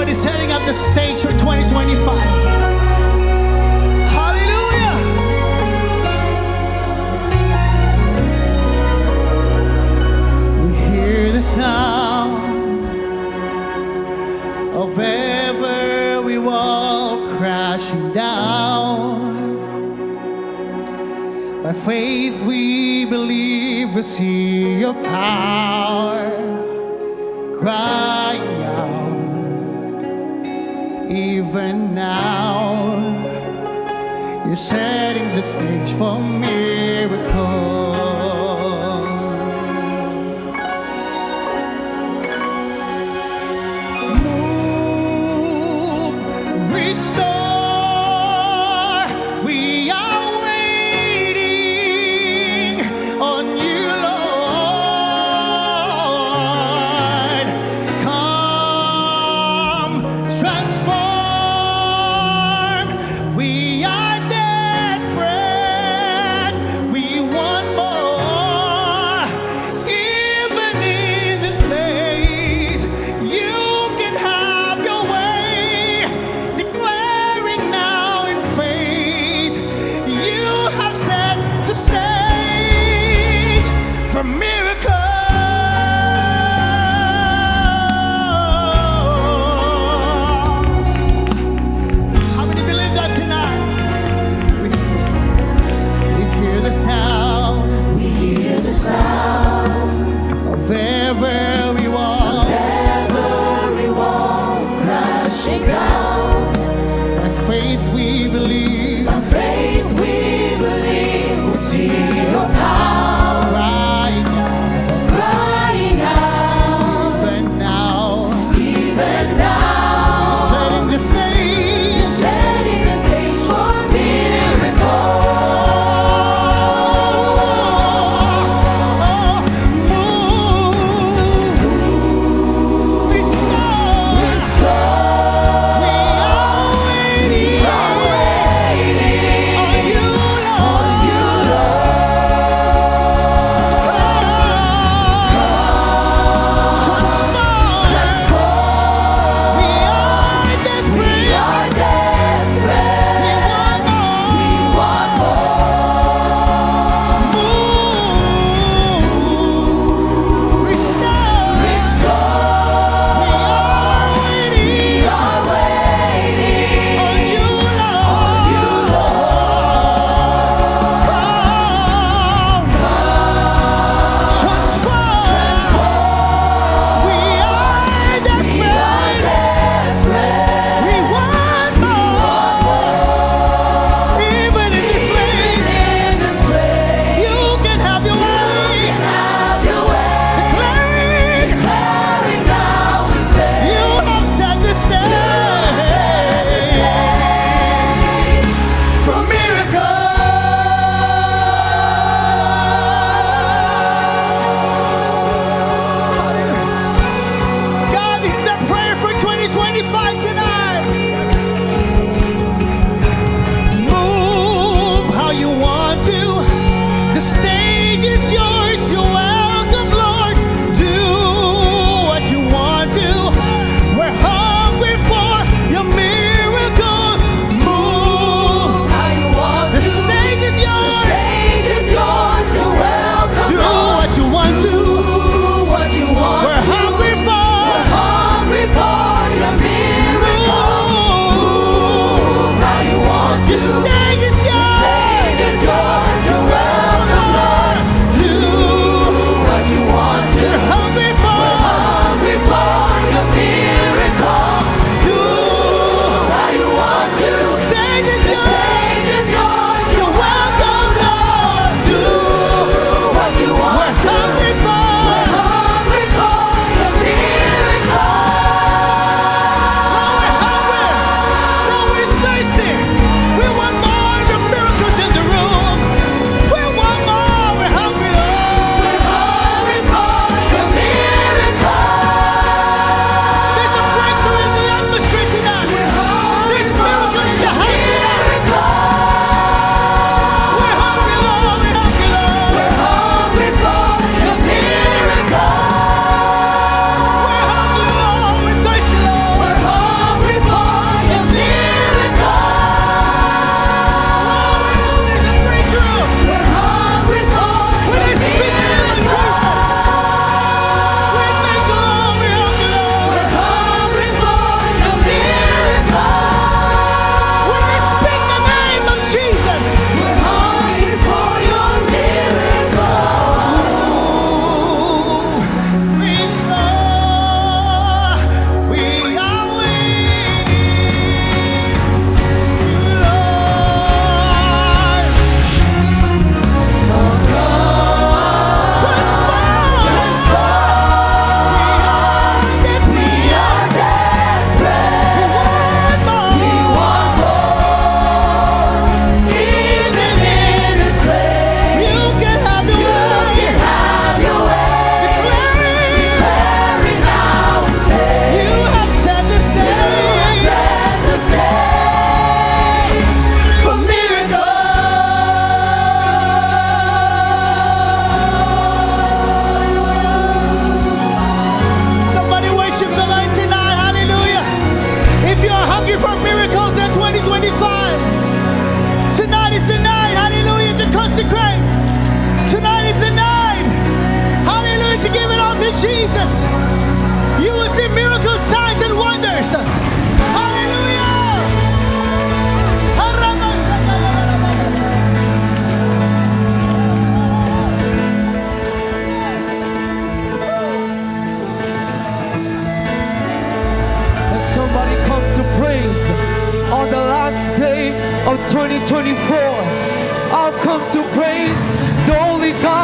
God is setting up the stage for 2025. Hallelujah! We hear the sound of every wall crashing down. By faith we believe we see your power crying out. Even now you're setting the stage for miracles. Move, restore. We are waiting on you, Lord. Come, transform. We are desperate. We Jesus, you will see miracles, signs, and wonders. Hallelujah! Somebody come to praise on the last day of 2024. I've come to praise the only God